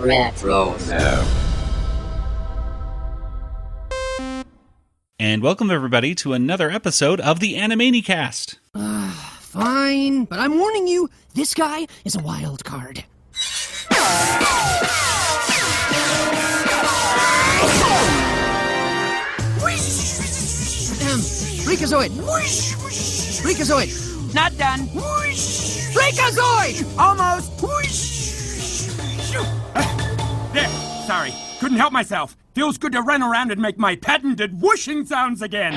Retro. And welcome everybody to another episode of the Animanicast. Fine, but I'm warning you, this guy is a wild card. Freakazoid! Freakazoid! Not done. Freakazoid! Almost. There. Sorry. Couldn't help myself. Feels good to run around and make my patented whooshing sounds again.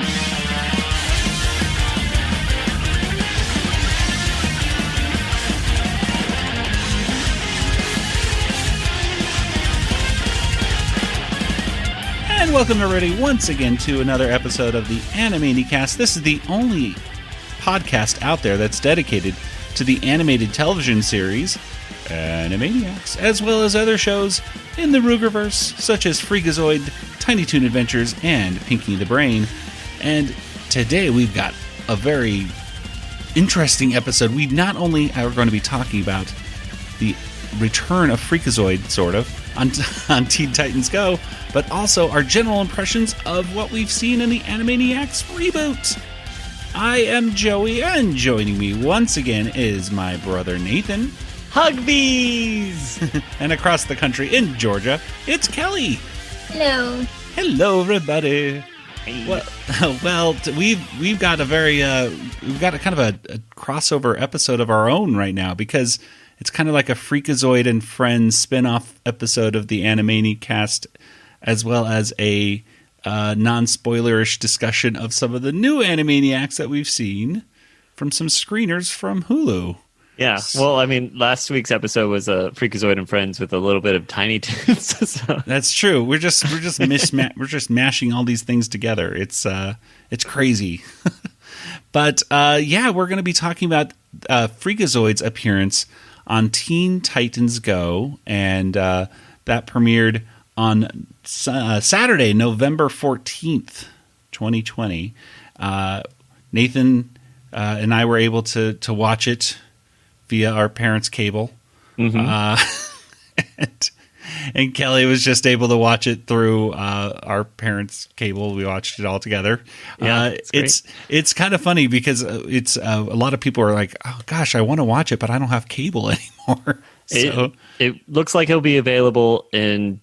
And welcome everybody once again to another episode of the Animanicast. This is the only podcast out there that's dedicated to the animated television series Animaniacs, as well as other shows in the Rugerverse, such as Freakazoid, Tiny Toon Adventures, and Pinky the Brain. And today we've got a very interesting episode. We not only are going to be talking about the return of Freakazoid, sort of, on Teen Titans Go, but also our general impressions of what we've seen in the Animaniacs Reboot. I am Joey, and joining me once again is my brother Nathan. Huggbees! And across the country in Georgia, it's Kelly. Hello. Hello, everybody. Hey. Well, we've got a very we've got a kind of a crossover episode of our own right now, because it's kind of like a Freakazoid and Friends spin-off episode of the Animanicast, as well as a non-spoilerish discussion of some of the new Animaniacs that we've seen from some screeners from Hulu. Yeah, well, I mean, last week's episode was a Freakazoid and Friends with a little bit of Tiny Toons. So. That's true. We're just mashing all these things together. It's crazy. But yeah, we're going to be talking about Freakazoid's appearance on Teen Titans Go, and that premiered on Saturday, November 14th, 2020. Nathan and I were able to watch it via our parents' cable. Mm-hmm. And Kelly was just able to watch it through our parents' cable. We watched it all together. Yeah, it's kind of funny because it's a lot of people are like, oh gosh, I want to watch it, but I don't have cable anymore. So it looks like it'll be available in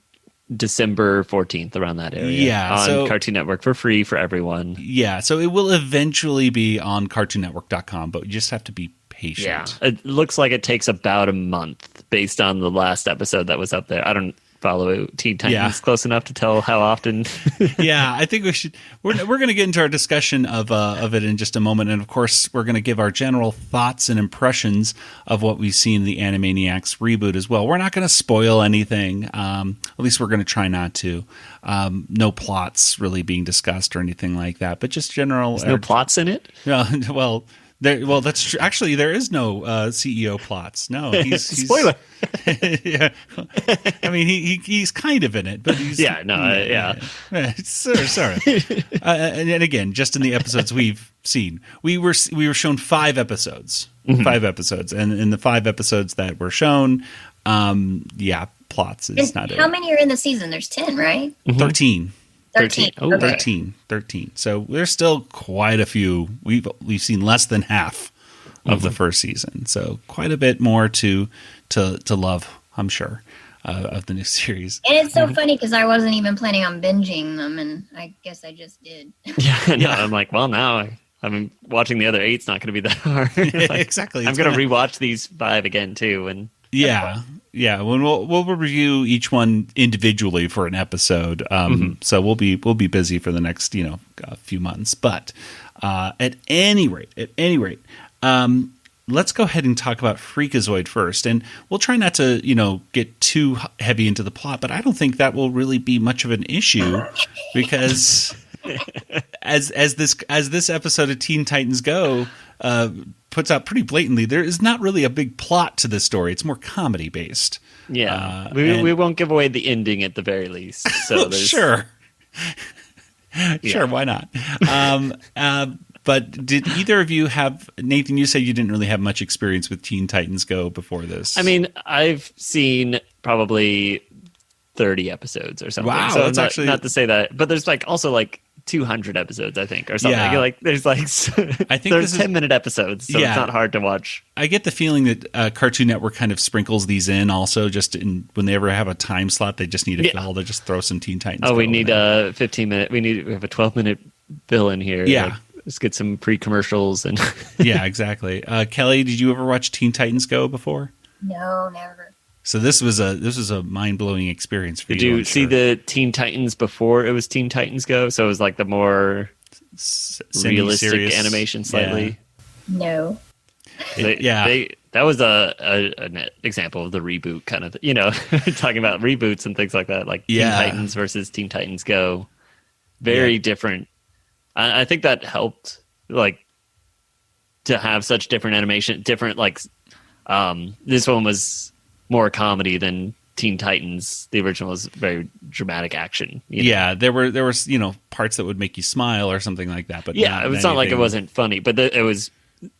December 14th, around that area. Yeah, on Cartoon Network for free for everyone. Yeah, so it will eventually be on CartoonNetwork.com, but you just have to be patient. Yeah, it looks like it takes about a month based on the last episode that was up there. I don't follow Teen Titans close enough to tell how often. Yeah, I think we should. We're going to get into our discussion of it in just a moment, and of course, we're going to give our general thoughts and impressions of what we've seen in the Animaniacs Reboot as well. We're not going to spoil anything. At least we're going to try not to. No plots really being discussed or anything like that, but just general. There's no plots in it? Well, that's true. Actually, there is no CEO plots. No, he's spoiler. Yeah, I mean he's kind of in it, but he's sorry. And again, just in the episodes we've seen, we were shown 5 episodes, and in the 5 episodes that were shown, plots is not it. How many are in the season? There's 10, right? 13. 13. Oh, Okay. 13. So there's still quite a few. We've seen less than half of the first season. So quite a bit more to love, I'm sure, of the new series. And it's so funny because I wasn't even planning on binging them, and I guess I just did. Yeah. I'm like, well, now I mean, watching the other 8's not going to be that hard. Like, exactly. I'm going to rewatch these 5 again too, and yeah. When we'll review each one individually for an episode. So we'll be busy for the next few months. But at any rate, let's go ahead and talk about Freakazoid first, and we'll try not to get too heavy into the plot. But I don't think that will really be much of an issue because as this episode of Teen Titans Go puts out pretty blatantly, there is not really a big plot to this story. It's more comedy based. Yeah, we won't give away the ending at the very least. So sure, why not? But did either of you have, Nathan, you said you didn't really have much experience with Teen Titans Go before this. I mean, I've seen probably 30 episodes or something. Wow, so that's actually not to say that, but there's like also like 200 episodes, I think, or something. Yeah. Like there's like I think there's this is- 10-minute episodes, so Yeah. it's not hard to watch. I get the feeling that Cartoon Network kind of sprinkles these in also just when they ever have a time slot they just need to fill. They just throw some Teen Titans. Oh, we Go need in there. a 15-minute. We have a 12-minute bill in here. Yeah. Like, let's get some pre-commercials and Yeah, exactly. Kelly, did you ever watch Teen Titans Go before? No, never. So this was a mind-blowing experience for Did you. you I'm see sure. the Teen Titans before it was Teen Titans Go? So it was like the more realistic Semi-serious animation slightly. No. That was an example of the reboot kind of, talking about reboots and things like that, like Teen Titans versus Teen Titans Go. Very different. I think that helped, like, to have such different animation, different, like, this one was more comedy than Teen Titans. The original was very dramatic action. Yeah, there was parts that would make you smile or something like that. But yeah, it's not like it wasn't funny, but it was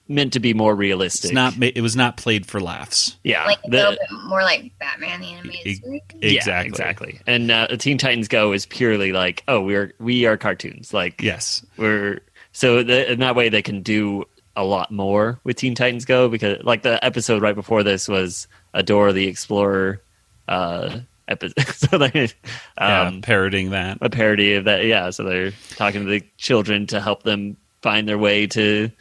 meant to be more realistic. It was not played for laughs. Yeah, Like a little bit more like Batman the Animated Series. Exactly. And Teen Titans Go is purely like, oh, we are cartoons. Like, Yes. in that way they can do a lot more with Teen Titans Go, because like the episode right before this was a Dora the Explorer episode. So they parroting that. a parody of that. Yeah, so they're talking to the children to help them find their way to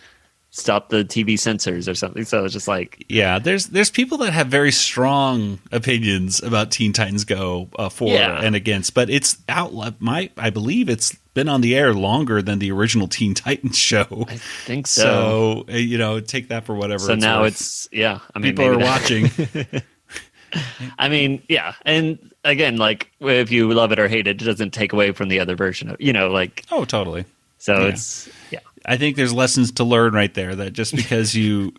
stop the TV censors or something. So it's just like, yeah, there's people that have very strong opinions about Teen Titans Go for and against, but it's out. I believe it's been on the air longer than the original Teen Titans show. I think so. So take that for whatever. So it's now worth. it's I mean, People are maybe watching. I mean, yeah, and again, like if you love it or hate it, it doesn't take away from the other version of like. Oh, totally. So Yeah. it's I think there's lessons to learn right there. That just because you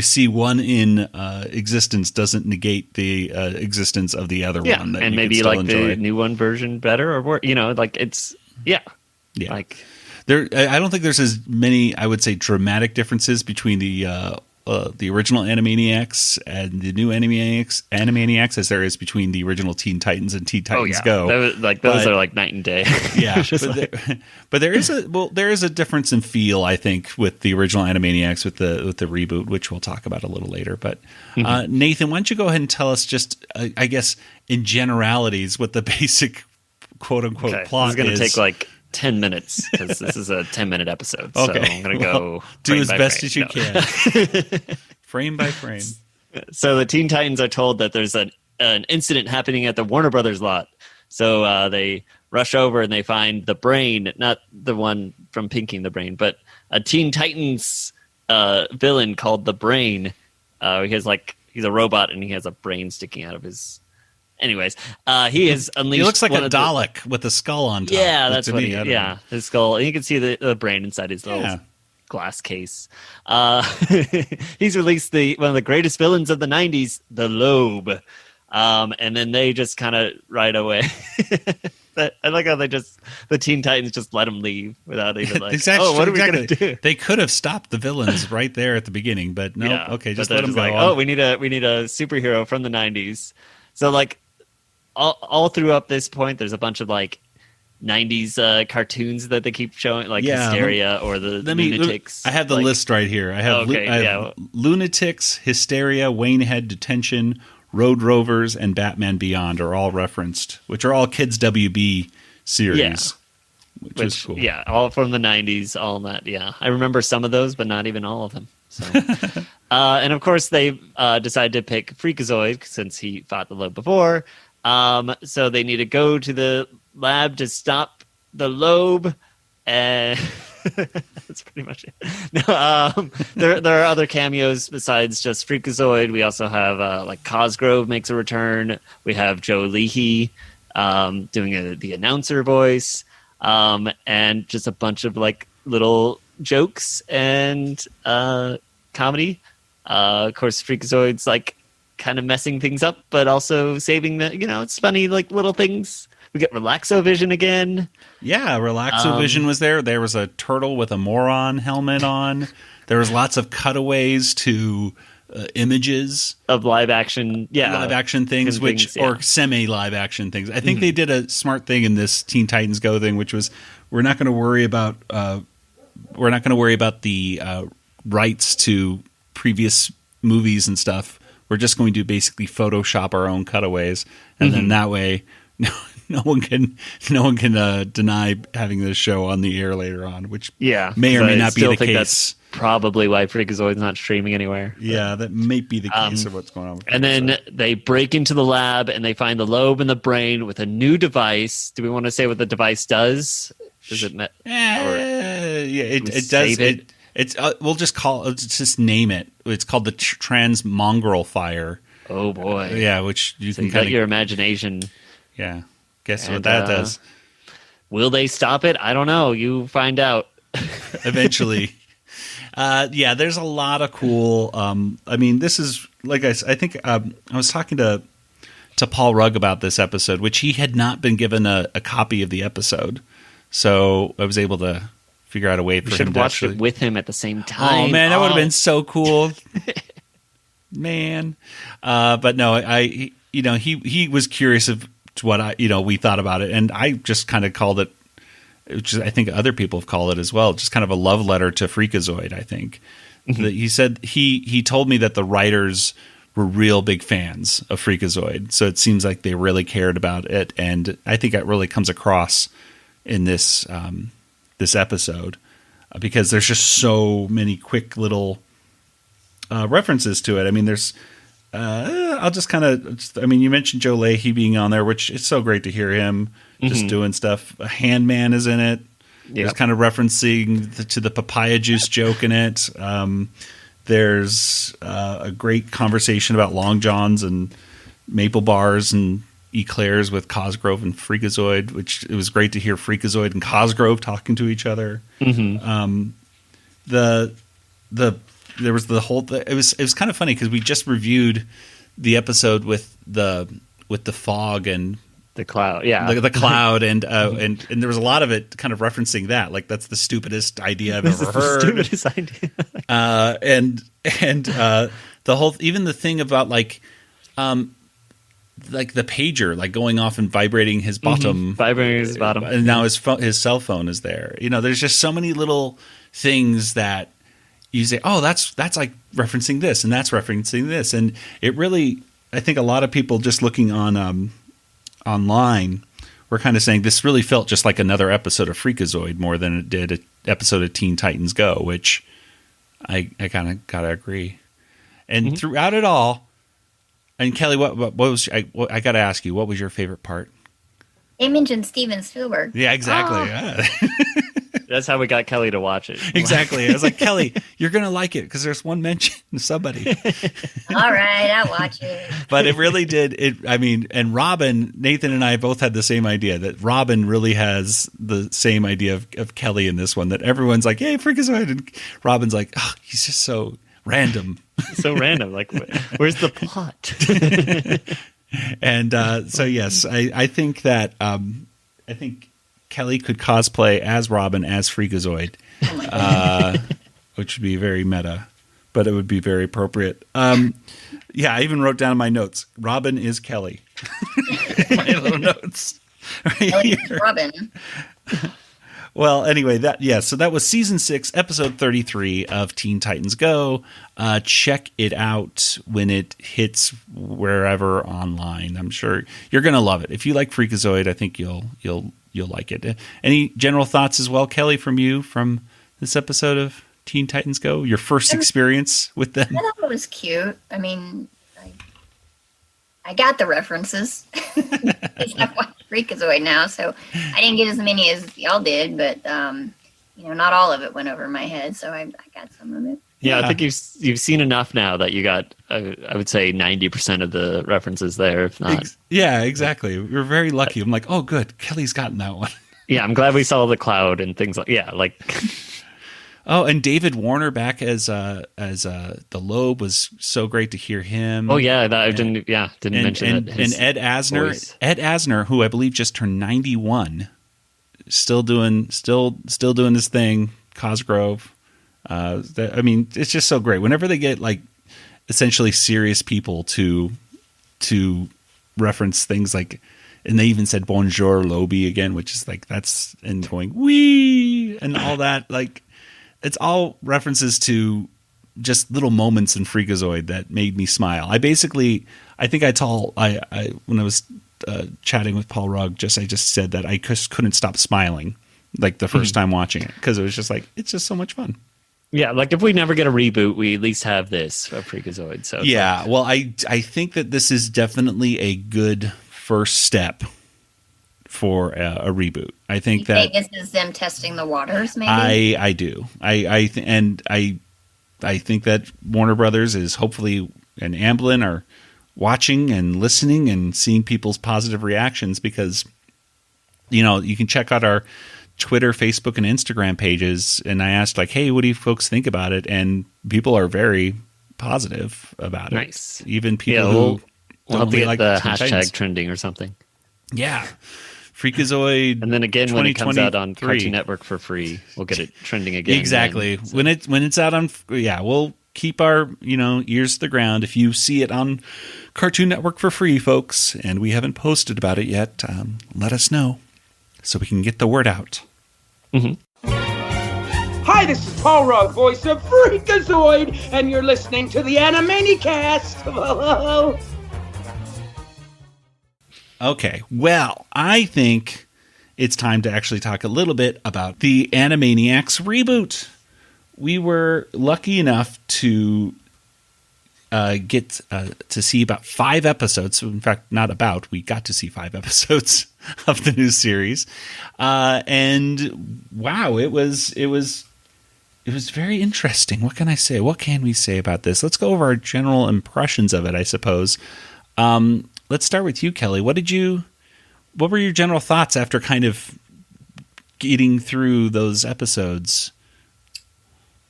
see one in existence doesn't negate the existence of the other one. That and you maybe can still like enjoy. the new one version better or worse. Like it's like There, I don't think there's as many, I would say, dramatic differences between the original Animaniacs and the new Animaniacs as there is between the original Teen Titans and Teen Titans Go. Those are like night and day. Yeah, but there is a difference in feel, I think, with the original Animaniacs with the reboot, which we'll talk about a little later. But Nathan, why don't you go ahead and tell us just, I guess, in generalities, what the basic quote unquote plot is. This is going to take like 10 minutes because this is a 10-minute episode. So Okay. I'm going to go do frame as by best frame. as you No. can, frame by frame. So the Teen Titans are told that there's an incident happening at the Warner Brothers lot. So they rush over and they find the Brain, not the one from Pinky and the Brain, but a Teen Titans villain called the Brain. He's a robot and he has a brain sticking out of his. Anyways, he is unleashed. He looks like one a of the- Dalek with a skull on top. Yeah, that's To what me, I don't know. his skull. And you can see the brain inside his little Yeah. glass case. He's released one of the greatest villains of the 90s, the Lobe. And then they just kind of right away. I like how the Teen Titans just let him leave without even like, Exactly, what are we going to do? They could have stopped the villains right there at the beginning, but no. Yeah, Okay, but just they're let them go. like, on. oh, we need a superhero from the 90s. So like all through up this point, there's a bunch of like 90s cartoons that they keep showing, like Hysteria or the Lunatics. I have the like, list right here. I have, Okay, I have Lunatics, Hysteria, Waynehead Detention, Road Rovers, and Batman Beyond are all referenced, which are all Kids WB series, which is cool. Yeah, all from the 90s, all that. Yeah, I remember some of those, but not even all of them. So, and of course, they decided to pick Freakazoid since he fought the Lobe before. So they need to go to the lab to stop the Lobe, and that's pretty much it. No, there are other cameos besides just Freakazoid. We also have like Cosgrove makes a return. We have Joe Leahy doing the announcer voice, and just a bunch of like little jokes and comedy. Of course, Freakazoid's like kind of messing things up, but also saving it's funny, like little things. We get Relaxovision again. Yeah, Relaxovision was there. There was a turtle with a moron helmet on. There was lots of cutaways to images of live action things, or semi live action things. I think they did a smart thing in this Teen Titans Go thing, which was we're not going to worry about the rights to previous movies and stuff. We're just going to basically Photoshop our own cutaways, and then that way no one can deny having this show on the air later on, which may or may not be the case. That's probably why Freakazoid's not streaming anywhere. Yeah, that may be the case of what's going on. And then they break into the lab and they find the Lobe in the brain with a new device. Do we want to say what the device does? Does it? It does. It's we'll just name it. It's called the transmongrel fire. Oh boy! Yeah, which you can got your imagination. Yeah, guess what that does. Will they stop it? I don't know. You find out eventually. There's a lot of cool. I mean, this is like I think I was talking to Paul Rugg about this episode, which he had not been given a copy of the episode, so I was able to figure out a way for him to should watch it with him at the same time. Oh man, that would have been so cool, man. But no, he was curious of what we thought about it, and I just kind of called it, which I think other people have called it as well, just kind of a love letter to Freakazoid. I think he said he told me that the writers were real big fans of Freakazoid, so it seems like they really cared about it, and I think that really comes across in this episode because there's just so many quick little references to it. I mean, there's I'll just kind of, you mentioned Joe Leahy being on there, which it's so great to hear him just doing stuff. A Handman is in it. There's kind of referencing to the papaya juice joke in it. There's a great conversation about Long Johns and maple bars and eclairs with Cosgrove and Freakazoid, which it was great to hear Freakazoid and Cosgrove talking to each other. There was the whole it was kind of funny because we just reviewed the episode with the fog and the cloud, the cloud, and there was a lot of it kind of referencing that, like that's the stupidest idea I've ever heard. Stupidest idea. And the whole, even the thing about like the pager, like going off and vibrating his bottom, and now his cell phone is there. There's just so many little things that you say, oh, that's like referencing this, and that's referencing this, and it really, I think a lot of people just looking on online were kind of saying this really felt just like another episode of Freakazoid more than it did an episode of Teen Titans Go, which I kind of gotta agree. And throughout it all, and Kelly, what was I got to ask you? What was your favorite part? They mentioned Steven Spielberg. Yeah, exactly. Oh. Yeah. That's how we got Kelly to watch it. Exactly. I was like, Kelly, you're gonna like it because there's one mention of somebody. All right, I'll watch it. But it really did. And Robin, Nathan and I both had the same idea that Robin really has the same idea of Kelly in this one. That everyone's like, "Hey, Freakazoid," and Robin's like, "Oh, he's just so random." So random. Like, where's the plot? And so yes, I think that I think Kelly could cosplay as Robin as Freakazoid, which would be very meta, but it would be very appropriate. I even wrote down in my notes, Robin is Kelly. My little notes. Right here. Robin. Well, anyway, so that was season 6, episode 33 of Teen Titans Go. Check it out when it hits wherever online. I'm sure you're going to love it. If you like Freakazoid, I think you'll like it. Any general thoughts as well, Kelly, from you from this episode of Teen Titans Go? Your first experience with them? I thought it was cute. I mean, I got the references. I've watched Freakazoid now, so I didn't get as many as y'all did, but not all of it went over my head, so I got some of it. Yeah, I think you've seen enough now that you got, I would say, 90% of the references there, if not. Yeah, exactly. We were very lucky. I'm like, oh, good. Kelly's gotten that one. Yeah, I'm glad we saw the cloud and things like. Oh, and David Warner back as the Lobe was so great to hear him. Oh yeah, I didn't mention that. And Ed Asner, who I believe just turned 91, still doing his thing. Cosgrove. It's just so great. Whenever they get like essentially serious people to reference things like, and they even said bonjour Lobe again, which is like, that's, and going wee and all that. Like, it's all references to just little moments in Freakazoid that made me smile. I think when I was chatting with Paul Rugg, I just said that I just couldn't stop smiling like the first time watching it, because it was just like, it's just so much fun. Yeah, like if we never get a reboot, we at least have this of Freakazoid. So yeah, well, I think that this is definitely a good first step for a reboot. I think that this is them testing the waters. Maybe I do. I think that Warner Brothers is hopefully, and Amblin are watching and listening and seeing people's positive reactions, because you can check out our Twitter, Facebook, and Instagram pages, and I asked like, hey, what do you folks think about it? And people are very positive about it. Nice. Even people we'll have to get like the Teen hashtag Titans. Trending or something. Yeah. Freakazoid. And then again, when it comes out on Cartoon Network for free, we'll get it trending again. Exactly. Then, so. When it's out on, we'll keep our ears to the ground. If you see it on Cartoon Network for free, folks, and we haven't posted about it yet, let us know so we can get the word out. Mm-hmm. Hi, this is Paul Rugg, voice of Freakazoid, and you're listening to the Animanicast. Okay, well, I think it's time to actually talk a little bit about the Animaniacs reboot. We were lucky enough to get to see about 5 episodes. In fact, we got to see 5 episodes of the new series. And wow, it was very interesting. What can I say? What can we say about this? Let's go over our general impressions of it, I suppose. Let's start with you, Kelly. What were your general thoughts after kind of getting through those episodes?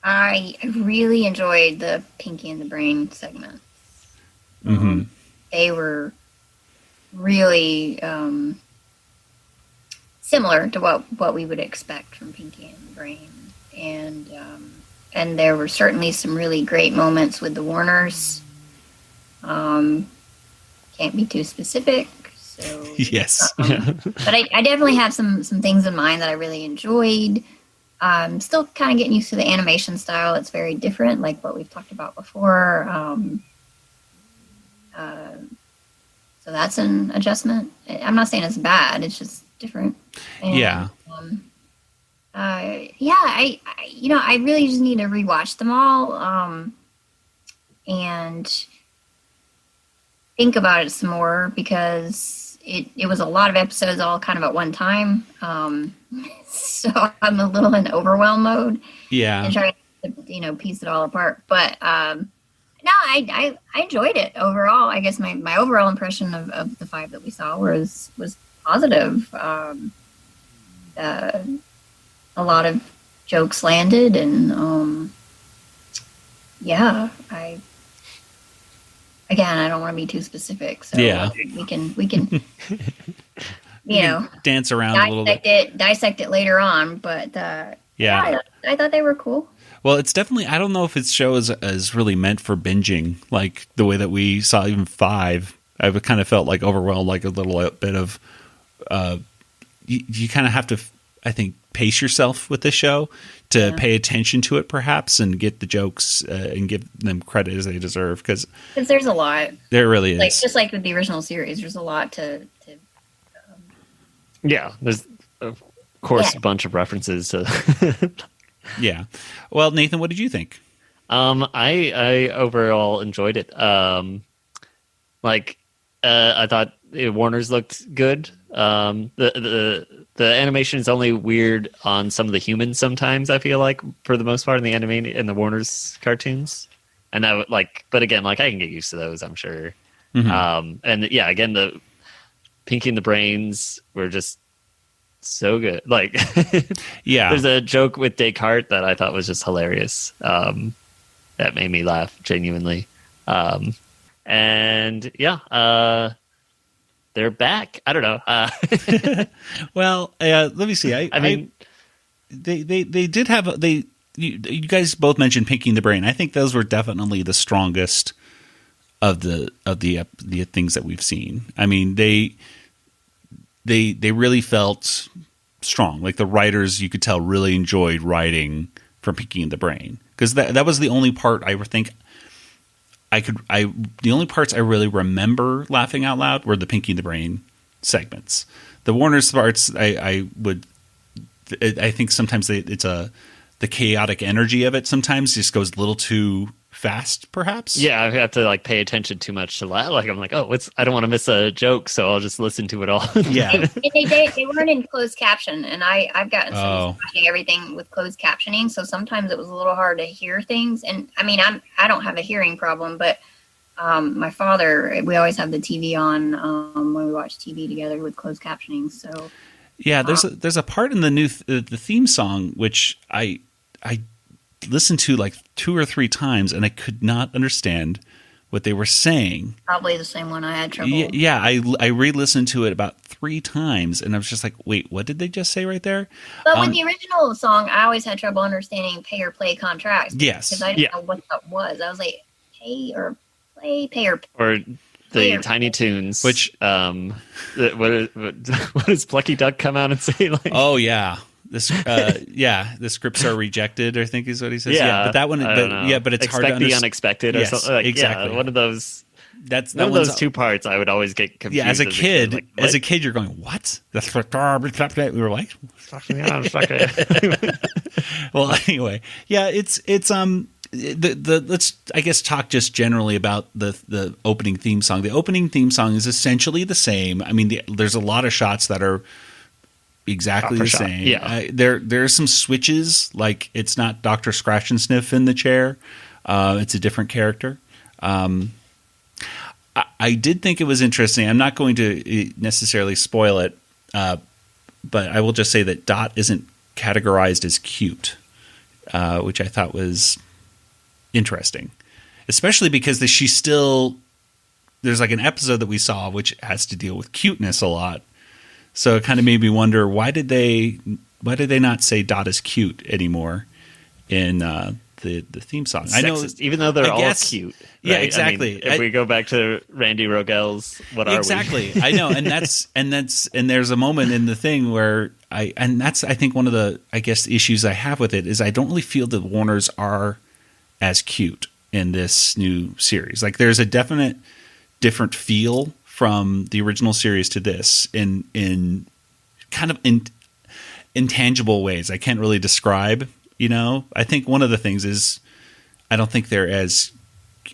I really enjoyed the Pinky and the Brain segment. Mm-hmm. They were really similar to what we would expect from Pinky and the Brain, and there were certainly some really great moments with the Warners. Can't be too specific, so yes. but I definitely have some things in mind that I really enjoyed. Still kind of getting used to the animation style. It's very different, like what we've talked about before. So that's an adjustment. I'm not saying it's bad. It's just different. And, yeah. I really just need to rewatch them all and think about it some more, because it was a lot of episodes all kind of at one time. So I'm a little in overwhelm mode. Yeah. And trying to, piece it all apart. But no, I enjoyed it overall. I guess my overall impression of the 5 that we saw was positive. A lot of jokes landed, and I don't want to be too specific, so yeah. we can dance around a little bit, dissect it later on, but I thought they were cool. Well, it's definitely, I don't know if its show is really meant for binging, like the way that we saw even 5. I kind of felt like overwhelmed, like a little bit of, you kind of have to, I think, pace yourself with this show to pay attention to it, perhaps, and get the jokes and give them credit as they deserve. Because there's a lot. There really is. Just like with the original series, there's a lot to yeah, there's, of course, a bunch of references to... Yeah. Well, Nathan, what did you think? I overall enjoyed it. I thought Warner's looked good. The animation is only weird on some of the humans sometimes, I feel like, for the most part, in the Warner's cartoons. And that but again, I can get used to those, I'm sure. Mm-hmm. And yeah, again, the Pinky and the Brains were just so good. Yeah, there's a joke with Descartes that I thought was just hilarious. That made me laugh genuinely. And yeah, they're back. I don't know. Well, let me see. I mean, they did have you guys both mentioned Pinky and the Brain. I think those were definitely the strongest of the things that we've seen. I mean, they really felt strong. Like the writers, you could tell, really enjoyed writing from Pinky and the Brain, because that was the only part I think the only parts I really remember laughing out loud were the Pinky and the Brain segments. The Warner's parts, I think sometimes the chaotic energy of it sometimes just goes a little too fast, perhaps. Yeah, I have to like pay attention too much to laugh. Like I'm like, I don't want to miss a joke, so I'll just listen to it all. Yeah. And they weren't in closed caption, and I've gotten some watching everything with closed captioning, so sometimes it was a little hard to hear things. And I mean, I don't have a hearing problem, but my father, we always have the TV on when we watch TV together with closed captioning. So yeah, there's a part in the theme song which I listened to like 2 or 3 times, and I could not understand what they were saying. Probably the same one I had trouble. Yeah, I re-listened to it about 3 times, and I was just like, wait, what did they just say right there? But with the original song, I always had trouble understanding pay or play contracts. Yes. Because I didn't know what that was. I was like, pay or play, pay or Or the or Tiny Toons, which what does Plucky Duck come out and say? Like, oh yeah. The scripts are rejected, I think is what he says. Yeah, but that one, but it's hard to expect the understand. unexpected, or something. Like, exactly. Yeah, one of those. That's one of those 2 parts. I would always get confused. Yeah, as a kid, like, what? you're going, what? We were like, well, anyway, yeah, it's let's I guess talk just generally about the opening theme song. The opening theme song is essentially the same. I mean, there's a lot of shots that are exactly the same. Yeah. There are some switches, like it's not Dr. Scratch and Sniff in the chair. It's a different character. I did think it was interesting. I'm not going to necessarily spoil it, but I will just say that Dot isn't categorized as cute, which I thought was interesting, especially because there's like an episode that we saw which has to deal with cuteness a lot. So it kind of made me wonder, why did they not say Dot is cute anymore in the theme song? Sexist, I know, even though they're all cute. Right? Yeah, exactly. I mean, if we go back to Randy Rogel's, what are we? Exactly. I know, and there's a moment in the thing where I think one of the, I guess, issues I have with it is I don't really feel that Warners are as cute in this new series. Like there's a definite different feel from the original series to this in kind of intangible ways I can't really describe. You know, I think one of the things is I don't think they're as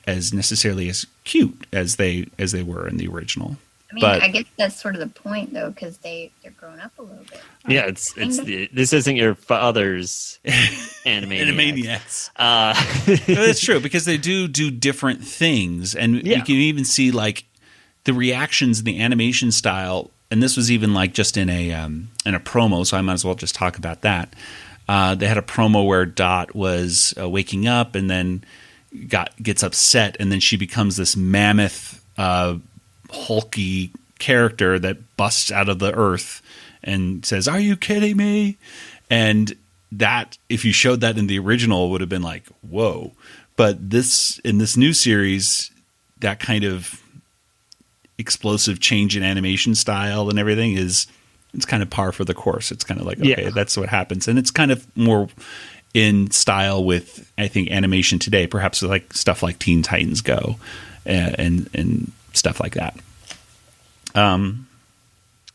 necessarily as cute as they were in the original. I mean, I guess that's sort of the point, though, because they're growing up a little bit. Yeah, this isn't your father's Animaniacs. That's true, because they do different things, and you can even see like the reactions in the animation style. And this was even like just in a promo, so I might as well just talk about that. They had a promo where Dot was waking up and then gets upset, and then she becomes this mammoth, hulky character that busts out of the earth and says, "Are you kidding me?" And that, if you showed that in the original, would have been like, whoa. But in this new series, that kind of explosive change in animation style and everything it's kind of par for the course. It's kind of like, okay, that's what happens. And it's kind of more in style with, I think, animation today, perhaps like stuff like Teen Titans Go and stuff like that.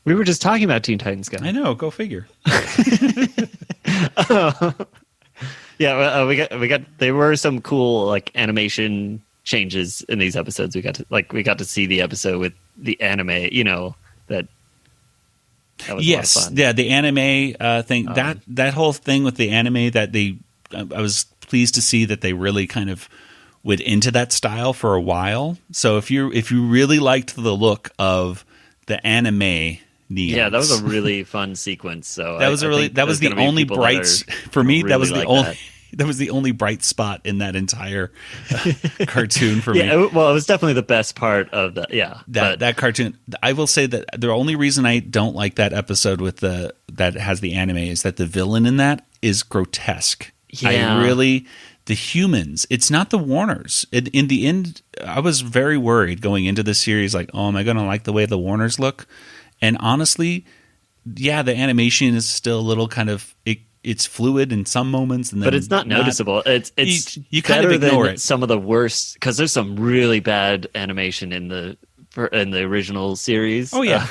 We were just talking about Teen Titans Go. I know, go figure. Yeah, we got there were some cool like animation changes in these episodes. We got to see the episode with the anime, you know, that was a lot of fun. Yeah, the anime thing, that whole thing with the anime, that I was pleased to see that they really kind of went into that style for a while. So if you really liked the look of the anime neons, yeah, that was a really fun sequence. So that was the only bright for me. Really that was the only bright spot in that entire cartoon for me. Well, it was definitely the best part of that cartoon. I will say that the only reason I don't like that episode that has the anime is that the villain in that is grotesque. Yeah. the humans. It's not the Warners. In the end, I was very worried going into the series, like, oh, am I going to like the way the Warners look? And honestly, yeah, the animation is still a little kind of it's fluid in some moments, and then but it's not noticeable. It's you kind of ignore it. Some of the worst, because there's some really bad animation in the original series. Oh yeah,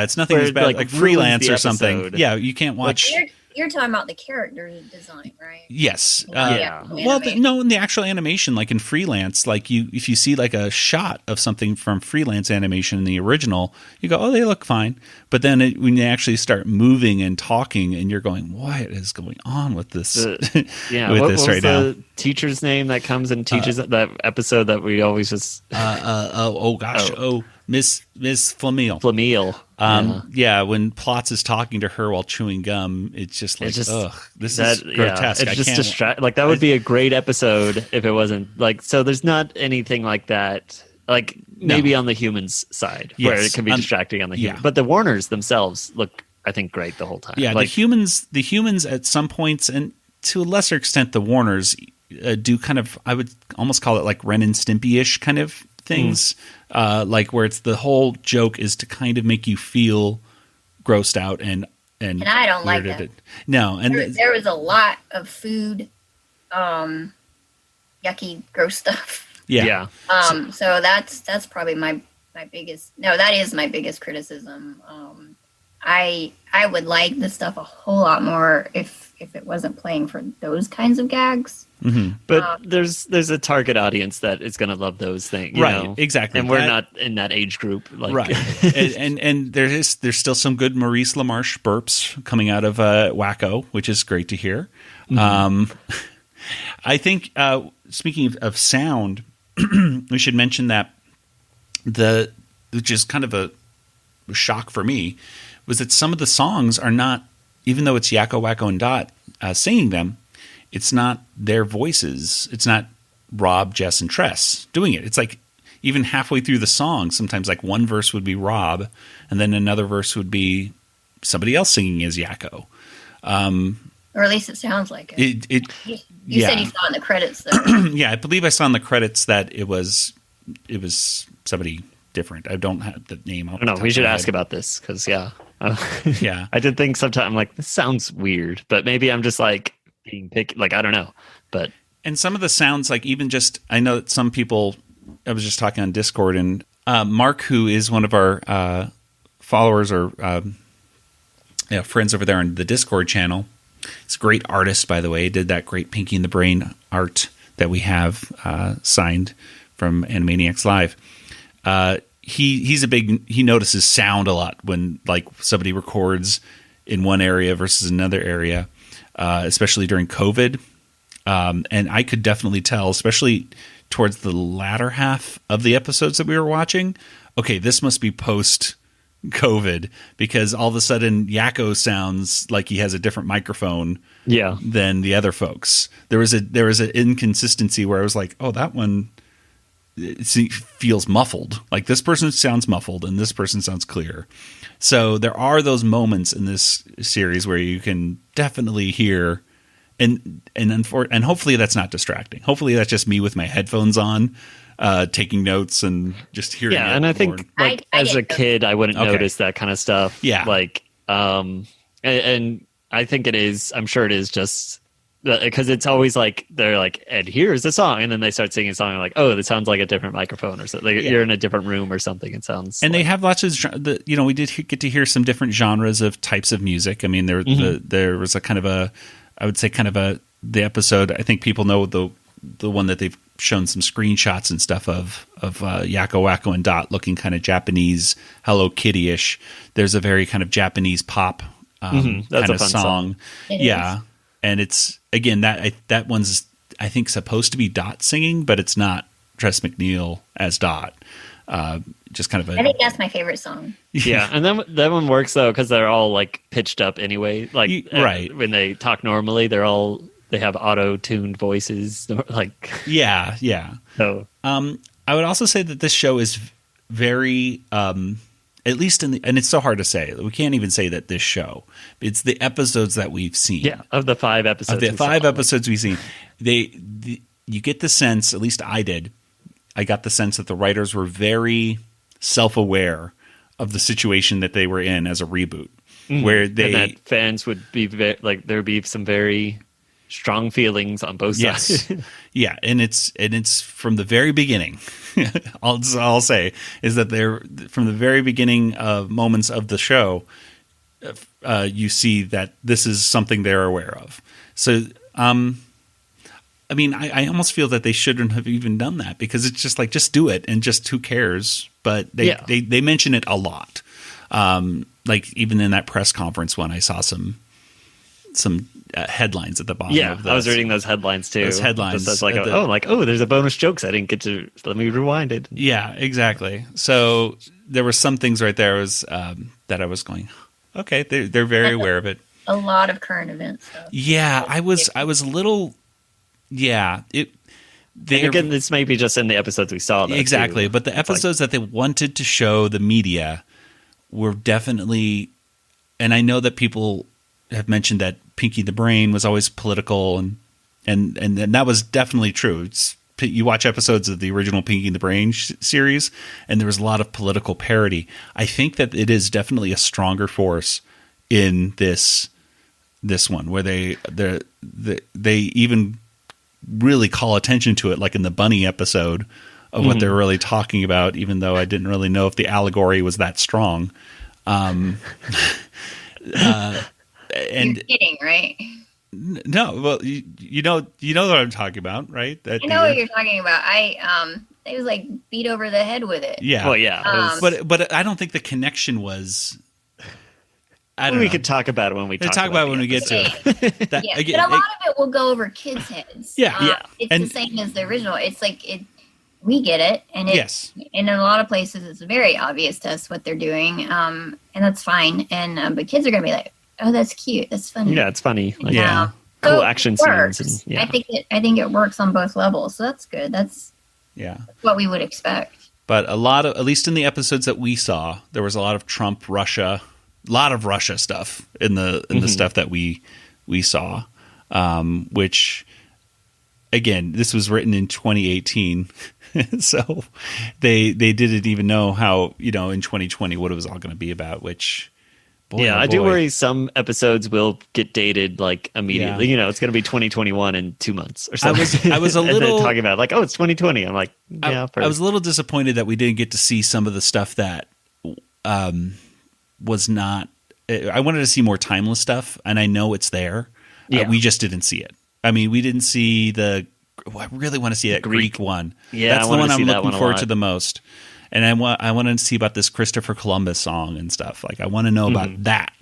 it's nothing as bad like Freelance or something. Yeah, you can't watch. You're talking about the character design, right? Yes. Yeah. Well, no, in the actual animation, like in Freelance, like if you see like a shot of something from Freelance animation in the original, you go, oh, they look fine. But then when you actually start moving and talking, and you're going, what is going on with this? What was the teacher's name that comes and teaches that episode that we always just Miss Flamille. When Plotz is talking to her while chewing gum, it's just like, ugh, this is grotesque. It's just distract. Like that would be a great episode if it wasn't like. So there's not anything like that. Like maybe on the humans' side where it can be distracting on the humans, but the Warners themselves look, I think, great the whole time. Yeah, like, the humans at some points, and to a lesser extent, the Warners do kind of, I would almost call it like Ren and Stimpy-ish kind of things, like where it's the whole joke is to kind of make you feel grossed out and I don't like that. No, and there was a lot of food, yucky, gross stuff. Yeah. So that's probably my biggest. No, that is my biggest criticism. I would like this stuff a whole lot more if it wasn't playing for those kinds of gags. Mm-hmm. But there's a target audience that is going to love those things, right? Know? Exactly, and we're not in that age group, like. Right? and there's still some good Maurice LaMarche burps coming out of Wacko, which is great to hear. Mm-hmm. I think speaking of sound, we should mention that which is kind of a shock for me, was that some of the songs are not, even though it's Yakko, Wacko, and Dot singing them, it's not their voices. It's not Rob, Jess, and Tress doing it. It's like even halfway through the song, sometimes like one verse would be Rob, and then another verse would be somebody else singing as Yakko. Or at least it sounds like it. You said you saw in the credits, though. Yeah, I believe I saw in the credits that it was somebody different. I don't have the name. No, we should ask about this because yeah, I did think sometimes I'm like, this sounds weird, but maybe I'm just like being picky. Like I don't know, but and some of the sounds, like even just I know that some people. I was just talking on Discord, and Mark, who is one of our followers or friends over there on the Discord channel. He's a great artist, by the way. He did that great Pinky in the Brain art that we have signed from Animaniacs Live. He notices sound a lot when like somebody records in one area versus another area, especially during COVID. And I could definitely tell, especially towards the latter half of the episodes that we were watching, okay, this must be post-COVID, because all of a sudden Yakko sounds like he has a different microphone than the other folks. There was an inconsistency where I was like, oh, that one it feels muffled. Like this person sounds muffled and this person sounds clear. So there are those moments in this series where you can definitely hear, and hopefully that's not distracting. Hopefully that's just me with my headphones on, taking notes and just hearing. Yeah, and I think like as a kid, I wouldn't notice that kind of stuff. Yeah, like and I think it is. I'm sure it is just. Because it's always like they're like, Ed, here's the song, and then they start singing a song, and like, oh, this sounds like a different microphone or something. Like, you're in a different room or something. It sounds. And they have lots of, we did get to hear some different genres of types of music. I mean, there was a kind of a, I would say kind of the episode. I think people know the one that they've shown some screenshots and stuff of Yakko, Wacko, and Dot looking kind of Japanese, Hello Kitty-ish. There's a very kind of Japanese pop kind of song. Yeah. And it's, again, that one's, I think, supposed to be Dot singing, but it's not Tress MacNeille as Dot. Just kind of I think that's my favorite song. Yeah, and then that one works, though, because they're all, like, pitched up anyway. Like, right. When they talk normally, they have auto-tuned voices. Like, yeah. So, I would also say that this show is very at least and it's so hard to say. We can't even say that this show. It's the episodes that we've seen. Yeah, of the 5 episodes. Of the 5 episodes we've seen, you get the sense, at least I did, I got the sense that the writers were very self-aware of the situation that they were in as a reboot, where and that fans would be like there would be some very strong feelings on both sides. Yeah, and it's from the very beginning. All I'll say is that they're from the very beginning of moments of the show. You see that this is something they're aware of. So, I mean, I almost feel that they shouldn't have even done that, because it's just like, just do it and just who cares? But they mention it a lot. Like even in that press conference one, I saw some headlines at the bottom. Yeah, of those. I was reading those headlines too. Those headlines. Just like, there's a bonus jokes I didn't get to. Let me rewind it. Yeah, exactly. So there were some things right there that I was going, okay, they're very aware of it. A lot of current events. So. Yeah, I was a little. Yeah, again, this may be just in the episodes we saw. Exactly, too. But the episodes that they wanted to show the media were definitely, and I know that people have mentioned that Pinky the Brain was always political, and that was definitely true. You watch episodes of the original Pinky the Brain series, and there was a lot of political parody. I think that it is definitely a stronger force in this one, where they even really call attention to it, like in the bunny episode of what they're really talking about, even though I didn't really know if the allegory was that strong. And You're kidding, right? No, well, you know what I'm talking about, right? I know what you're talking about. It was like beat over the head with it. Yeah. Well, yeah. But I don't think the connection was. We could talk about it when we talk about it when we get to it. But a lot of it will go over kids' heads. Yeah. It's the same as the original. It's like we get it, and yes, and in a lot of places it's very obvious to us what they're doing, and that's fine. And but kids are gonna be like, "Oh, that's cute. That's funny." Yeah, it's funny. Like, cool so action works. scenes. And, I think it works on both levels, so that's good. That's what we would expect. But at least in the episodes that we saw, there was a lot of Trump, Russia. A lot of Russia stuff in the stuff that we saw, which again, this was written in 2018, so they didn't even know how, in 2020 what it was all going to be about. Which, boy, I do worry some episodes will get dated like immediately. Yeah. It's going to be 2021 in 2 months or something. I was a little talking about like, it's 2020. I'm like, I was a little disappointed that we didn't get to see some of the stuff that. Was not. I wanted to see more timeless stuff, and I know it's there. Yeah. We just didn't see it. I mean, we didn't see I really want to see that Greek one. Yeah, that's the one I'm looking forward to the most. And I wanted to see about this Christopher Columbus song and stuff. Like, I want to know about that.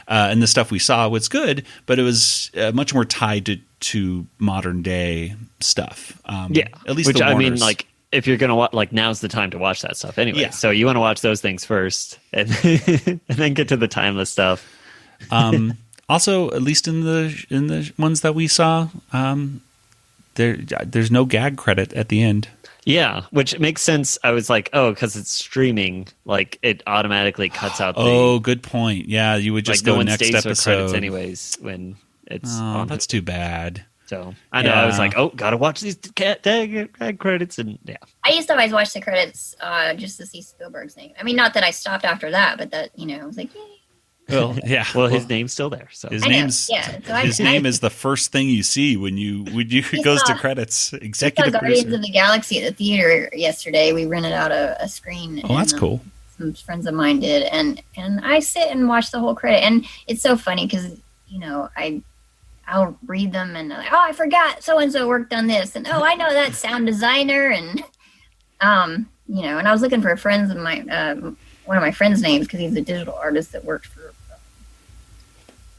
And the stuff we saw was good, but it was much more tied to modern day stuff. At least which the I Warners. mean, like. If you're going to watch, like, now's the time to watch that stuff anyway. Yeah. So you want to watch those things first and then get to the timeless stuff. Also, at least in the ones that we saw, there's no gag credit at the end. Yeah, which makes sense. I was like, because it's streaming, like it automatically cuts out. Good point. Yeah, you would just no go one next stays episode. with credits anyways when it's on. That's too bad. So I know I was like, gotta watch these tag credits, and I used to always watch the credits just to see Spielberg's name. I mean, not that I stopped after that, but that I was like, yay. Well, yeah. Well, his name's still there. So his name is the first thing you see when you goes to credits. Executive Guardians producer. of the Galaxy at the theater yesterday. We rented out a screen. Oh, that's cool. Some friends of mine did, and I sit and watch the whole credit, and it's so funny because I'll read them and like, I forgot so and so worked on this, and I know that sound designer, and and I was looking for friends of my one of my friends' names because he's a digital artist that worked for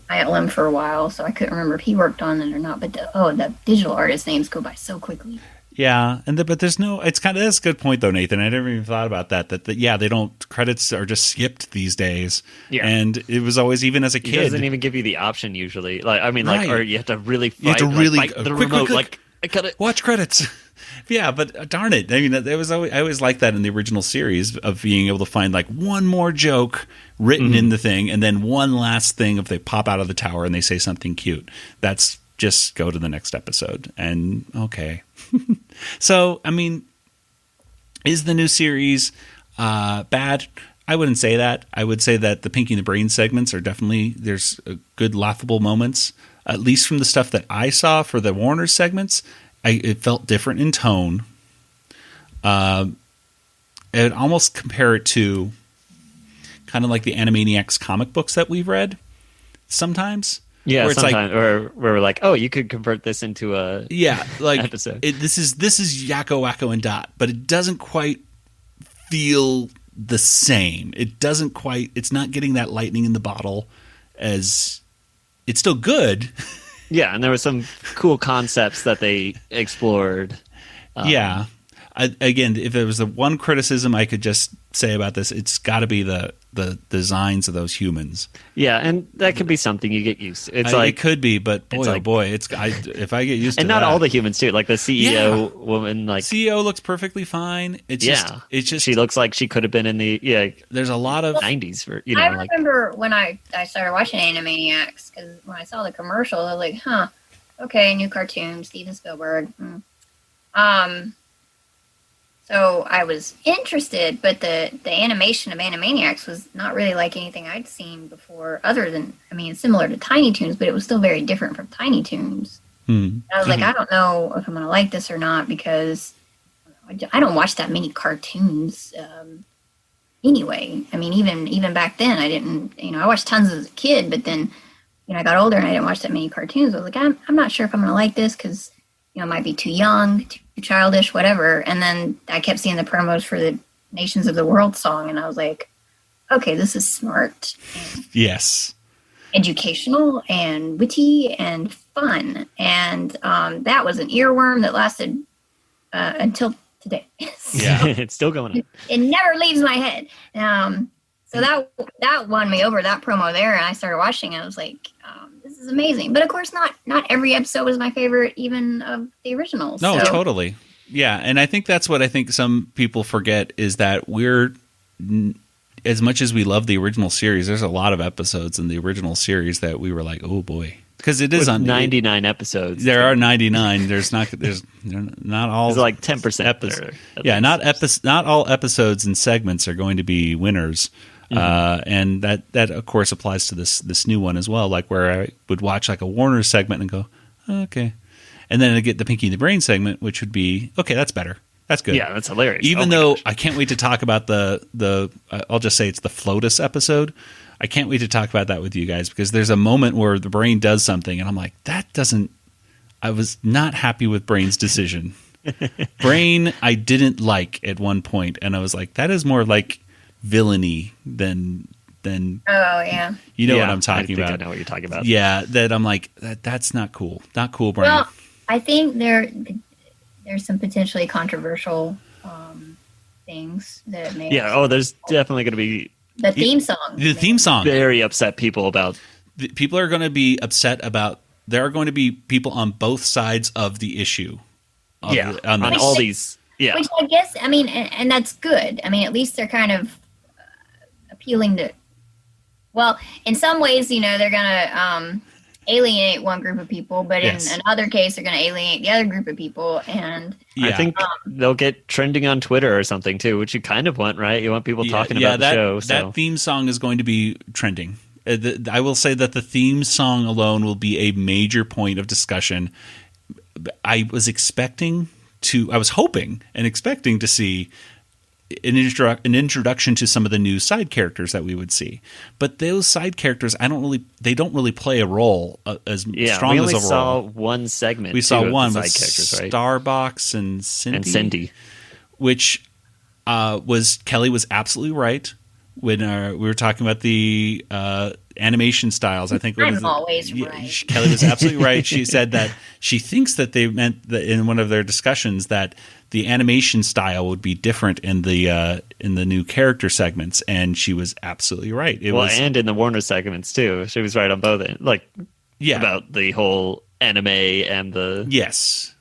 ILM for a while, so I couldn't remember if he worked on it or not. But the digital artist names go by so quickly. Yeah, but there's no. It's that's a good point though, Nathan. I never even thought about that. That they don't, credits are just skipped these days. Yeah, and it was always, even as a kid, it doesn't even give you the option usually. Like, I mean, right. or you have to really fight, fight the quick, remote. Quick. Like, I cut it. Watch credits. Yeah, but darn it. I mean, I always liked that in the original series of being able to find like one more joke written in the thing and then one last thing if they pop out of the tower and they say something cute. That's just go to the next episode. And okay. So, I mean, is the new series bad? I wouldn't say that. I would say that the Pinky and the Brain segments are definitely, there's good laughable moments, at least from the stuff that I saw for the Warner segments. It felt different in tone. I would almost compare it to kind of like the Animaniacs comic books that we've read sometimes. Yeah, where it's sometimes, or where we're like, oh, you could convert this into a episode. This is Yakko, Wacko, and Dot, but it doesn't quite feel the same. It's not getting that lightning in the bottle as it's still good. Yeah, and there were some cool concepts that they explored. Yeah. Again, if there was the one criticism I could just say about this, it's got to be the designs of those humans. Yeah, and that could be something you get used to. It could be, but boy, oh boy, if I get used to and not that. all the humans too. Like the CEO woman, like CEO looks perfectly fine. It's just she looks like she could have been in the There's a lot of 90s for I remember when I started watching Animaniacs, because when I saw the commercial, I was like, huh, okay, new cartoon, Steven Spielberg. So I was interested, but the animation of Animaniacs was not really like anything I'd seen before, other than, similar to Tiny Toons, but it was still very different from Tiny Toons. I was like, I don't know if I'm going to like this or not, because I don't watch that many cartoons anyway. Even back then, I didn't, I watched tons as a kid, but then, I got older and I didn't watch that many cartoons. I was like, I'm not sure if I'm going to like this, because it might be too young, too childish, whatever. And then I kept seeing the promos for the Nations of the World song, and I was like, okay, this is smart. Yes. Educational and witty and fun. And that was an earworm that lasted until today. Yeah. It's still going on. It never leaves my head. So that won me over, that promo there, and I started watching it. I was like, this is amazing. But of course, not every episode was my favorite, even of the originals. No, totally. Yeah, and I think that's what I think some people forget is that as much as we love the original series, there's a lot of episodes in the original series that we were like, oh boy. Because it is on 99 episodes. There are 99. There's not all. There's like 10% episodes. Yeah, not all episodes and segments are going to be winners. And that of course applies to this new one as well. Like where I would watch like a Warner segment and go, oh, okay, and then I get the Pinky and the Brain segment, which would be okay. That's better. That's good. Yeah, that's hilarious. Even though I can't wait to talk about the I'll just say it's the Flotus episode. I can't wait to talk about that with you guys, because there's a moment where the Brain does something and I'm like, I was not happy with Brain's decision. Brain I didn't like at one point, and I was like, that is more like villainy than oh yeah, what I'm talking about. I know what you're talking about. Yeah, that I'm like, that's not cool. Not cool, Brain. Well, I think there's some potentially controversial things that may. Yeah. There's definitely going to be the theme song. The theme song. Very upset people about. People are going to be upset about. There are going to be people on both sides of the issue. On all these. Yeah. Which I guess, and that's good. At least they're kind of appealing to. Well, in some ways, they're going to alienate one group of people, but in another case, they're going to alienate the other group of people. And I think they'll get trending on Twitter or something too, which you kind of want, right? You want people talking about the show. So. That theme song is going to be trending. I will say that the theme song alone will be a major point of discussion. I was hoping and expecting to see an introduction to some of the new side characters that we would see, but those side characters, they don't really play a role as strong as a role. We only saw one segment. We saw one side with characters, right? Starbox and Cindy, which Kelly was absolutely right when we were talking about the animation styles. I think I'm always right. Kelly was absolutely right. She said that she thinks that they meant that in one of their discussions that the animation style would be different in the new character segments, and she was absolutely right. And in the Warner segments too. She was right on both. About the whole anime and the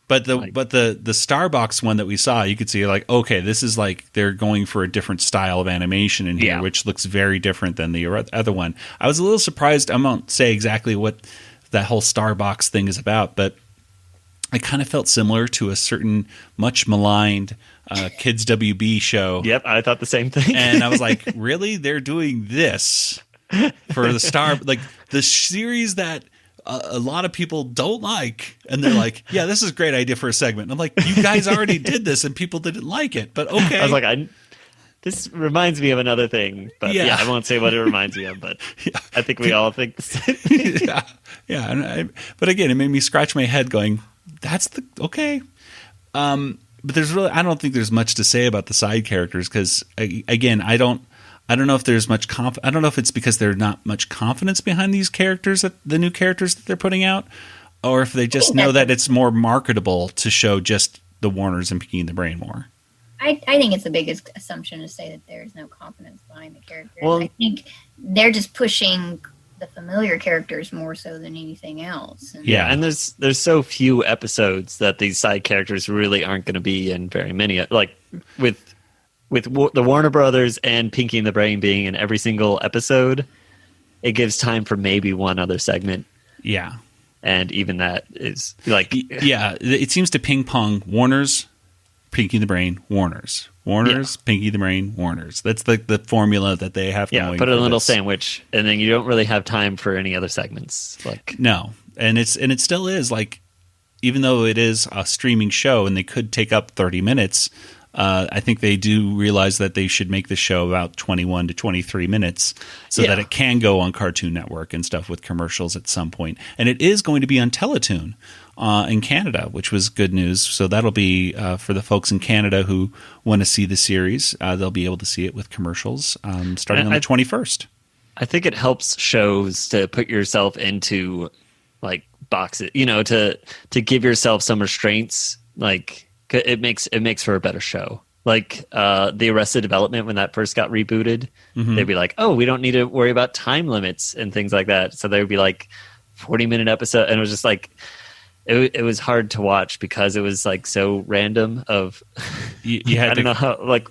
But the Starbucks one that we saw, you could see like, okay, this is like they're going for a different style of animation in here, which looks very different than the other one. I was a little surprised. I won't say exactly what that whole Starbucks thing is about, but I kind of felt similar to a certain much maligned Kids WB show. Yep, I thought the same thing. And I was like, really? They're doing this for the the series that a lot of people don't like, and they're like, yeah, this is a great idea for a segment. And I'm like, you guys already did this and people didn't like it, but okay. I was like, this reminds me of another thing, but I won't say what it reminds me of, but I think we all think the same thing. But again, it made me scratch my head going, okay. But I don't think there's much to say about the side characters, because again, I don't know if there's much I don't know if it's because there's not much confidence behind these characters, the new characters that they're putting out, or if they just know that it's more marketable to show just the Warners and Pinky and the Brain more. I think it's the biggest assumption to say that there's no confidence behind the characters. Well, I think they're just pushing the familiar characters more so than anything else. And there's so few episodes that these side characters really aren't going to be in very many. Like with the Warner Brothers and Pinky and the Brain being in every single episode, it gives time for maybe one other segment. Yeah. And even that is like... Yeah, it seems to ping pong Warners, Pinky and the Brain, Warners. Warners, Pinky the Brain, Warners. That's the formula that they have going. Yeah, put a little sandwich, and then you don't really have time for any other segments. No, and it still is like, even though it is a streaming show and they could take up 30 minutes, I think they do realize that they should make the show about 21 to 23 minutes so that it can go on Cartoon Network and stuff with commercials at some point. And it is going to be on Teletoon in Canada, which was good news. So that'll be for the folks in Canada who want to see the series. They'll be able to see it with commercials starting on the 21st. I think it helps shows to put yourself into like boxes, to give yourself some restraints. Like it makes for a better show. Like the Arrested Development, when that first got rebooted, they'd be like, oh, we don't need to worry about time limits and things like that. So there would be like 40-minute episode, and it was just like, it was hard to watch because it was like so random. Of you had I don't know how, like,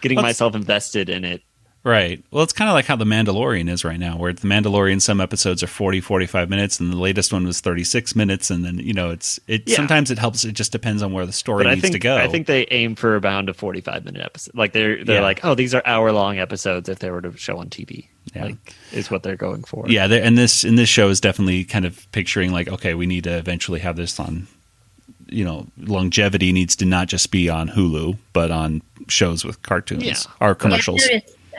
getting myself invested in it. Right. Well, it's kind of like how The Mandalorian is right now, where The Mandalorian, some episodes are 40, 45 minutes, and the latest one was 36 minutes, and then, sometimes it helps. It just depends on where the story needs to go. I think they aim for around a 45-minute episode. Like, they're like, oh, these are hour-long episodes if they were to show on TV. Yeah. Like, is what they're going for. Yeah, and this show is definitely kind of picturing, like, okay, we need to eventually have this on, longevity needs to not just be on Hulu, but on shows with cartoons or commercials.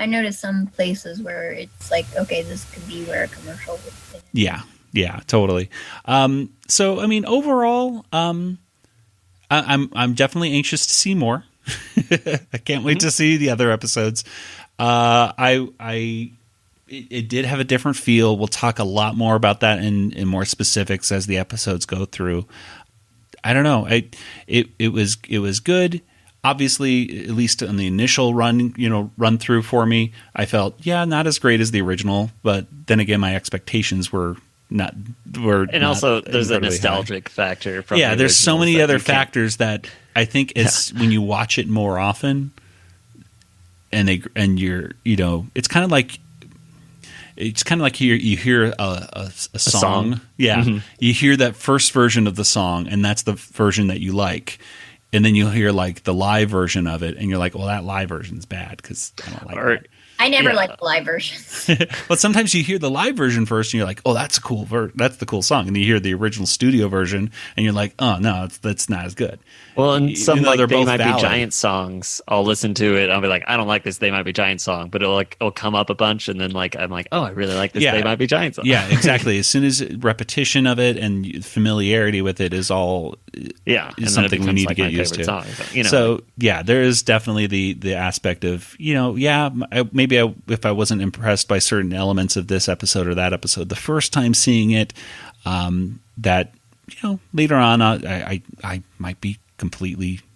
I noticed some places where it's like, okay, this could be where a commercial would fit. Yeah, totally. So, I mean, overall, I'm definitely anxious to see more. I can't wait to see the other episodes. It did have a different feel. We'll talk a lot more about that in more specifics as the episodes go through. I don't know. It was good. Obviously, at least on the initial run through for me, I felt, not as great as the original, but then again, my expectations were not. And also, there's a nostalgic factor. From the there's so many other factors that I think when you watch it more often, and you're, it's kind of like. It's kind of like you hear a song. Yeah. Mm-hmm. You hear that first version of the song, and that's the version that you like. And then you'll hear like the live version of it, and you're like, well, that live version's bad because I don't like it. I never liked live versions. But sometimes you hear the live version first, and you're like, oh, that's a cool that's the cool song. And you hear the original studio version, and you're like, oh, no, that's not as good. Well, and some like They Might Be Giant songs, I'll listen to it. I'll be like, I don't like this They Might Be Giant song, but it'll come up a bunch, and then like I'm like, oh, I really like this They Might Be Giant song. Yeah, exactly. As soon as repetition of it and familiarity with it is all is something we need to get used to. Song, so there is definitely the aspect of maybe if I wasn't impressed by certain elements of this episode or that episode the first time seeing it, that later on I might be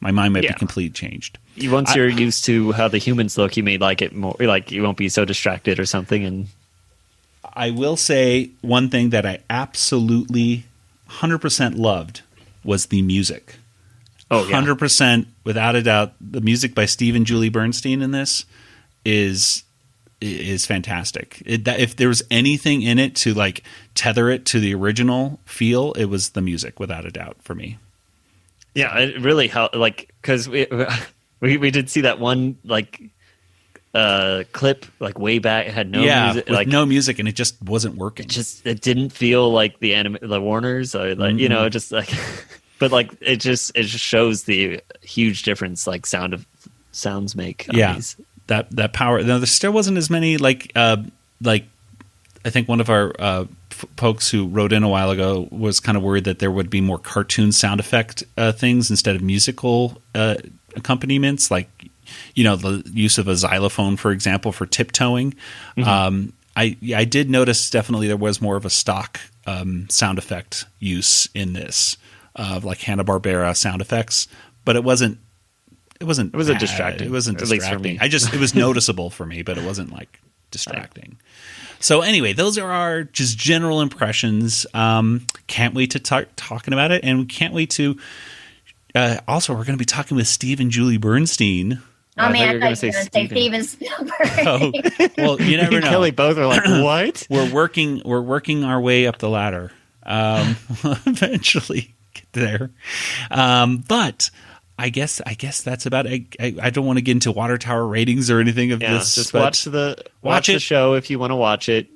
my mind might be completely changed. Once you're used to how the humans look, you may like it more. Like you won't be so distracted or something. And I will say one thing that I absolutely 100% loved was the music. Oh, yeah. 100%, without a doubt, the music by Steve and Julie Bernstein in this is fantastic. If there was anything in it to like tether it to the original feel, it was the music, without a doubt, for me. Yeah, it really helped. Like, because we did see that one like clip like way back. It had no music, with like no music, and it just wasn't working. It didn't feel like the Warners, or like just like. But like it just shows the huge difference like sounds make. On these. That power. No, there still wasn't as many like I think one of our folks who wrote in a while ago was kind of worried that there would be more cartoon sound effect things instead of musical accompaniments, like the use of a xylophone, for example, for tiptoeing. Mm-hmm. I did notice definitely there was more of a stock sound effect use in this. Of like Hanna-Barbera sound effects, but it wasn't distracting. It wasn't distracting. At least for me. It was noticeable for me, but it wasn't like distracting. So anyway, those are our just general impressions. Can't wait to start talking about it, and we can't wait to. Also, we're going to be talking with Steve and Julie Bernstein. Oh man, I thought you were going to say Steven Spielberg. Oh, well, you never know. Kelly both are like, what? We're working our way up the ladder. Eventually get there. But I guess that's about it. I don't want to get into Water Tower ratings or anything of this. Just watch the show if you want to watch it.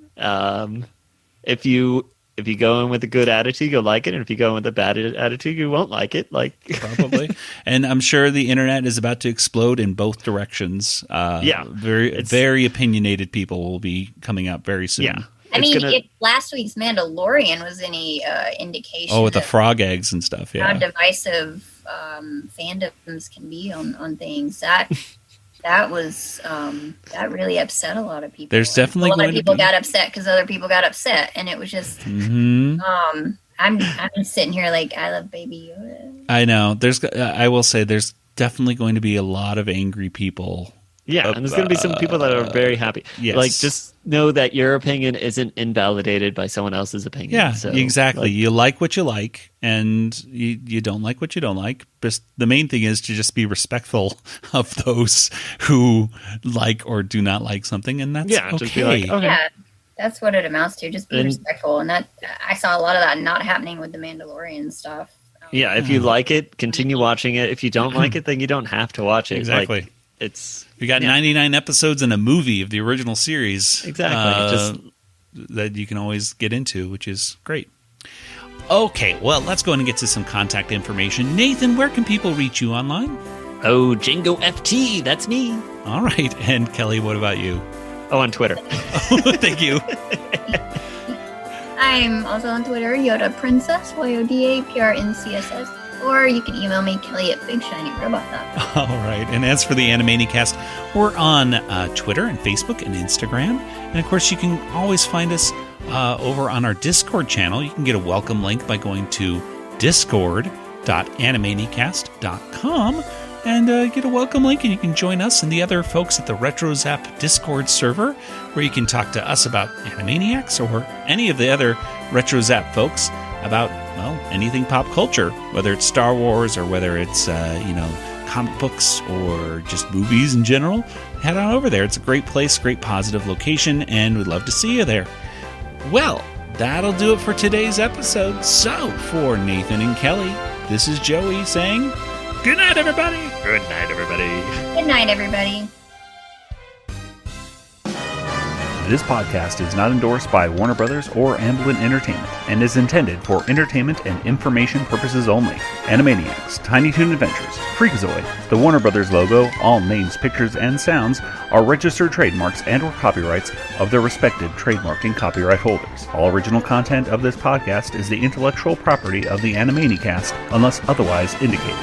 If you go in with a good attitude, you'll like it, and if you go in with a bad attitude, you won't like it. Like probably. And I'm sure the internet is about to explode in both directions. Very opinionated people will be coming out very soon. Yeah. I mean, if last week's Mandalorian was any indication, with the frog eggs and stuff, how divisive fandoms can be on things, that was that really upset a lot of people. There's definitely a lot of people got upset because other people got upset, and it was just. Mm-hmm. I'm sitting here like I love Baby Yoda. I know. I will say there's definitely going to be a lot of angry people. Yeah, and there's going to be some people that are very happy. Yes. Like, just know that your opinion isn't invalidated by someone else's opinion. Yeah, so, exactly. You like what you like, and you don't like what you don't like. But the main thing is to just be respectful of those who like or do not like something, and that's okay. Just be like, okay. Yeah, that's what it amounts to. Just be respectful, and that I saw a lot of that not happening with the Mandalorian stuff. Yeah, if you like it, continue watching it. If you don't like it, then you don't have to watch it. Exactly. Like, we got 99 episodes in a movie of the original series. Exactly. That you can always get into, which is great. Okay, well, let's go and get to some contact information. Nathan, where can people reach you online? Oh, Django FT, that's me. All right. And Kelly, what about you? Oh, on Twitter. Thank you. I'm also on Twitter, Yoda Princess, YODAPRNCSS. Or you can email me, Kelly at BigShinyRobot.com. All right. And as for the Animanicast, we're on Twitter and Facebook and Instagram. And, of course, you can always find us over on our Discord channel. You can get a welcome link by going to discord.animanicast.com and get a welcome link, and you can join us and the other folks at the RetroZap Discord server, where you can talk to us about Animaniacs or any of the other RetroZap folks about, well, anything pop culture, whether it's Star Wars or whether it's, comic books or just movies in general. Head on over there. It's a great place, great positive location, and we'd love to see you there. Well, that'll do it for today's episode. So, for Nathan and Kelly, this is Joey saying, good night, everybody. Good night, everybody. Good night, everybody. This podcast is not endorsed by Warner Brothers or Amblin Entertainment and is intended for entertainment and information purposes only. Animaniacs, Tiny Toon Adventures, Freakazoid, the Warner Brothers logo, all names, pictures, and sounds are registered trademarks and or copyrights of their respective trademark and copyright holders. All original content of this podcast is the intellectual property of the Animanicast unless otherwise indicated.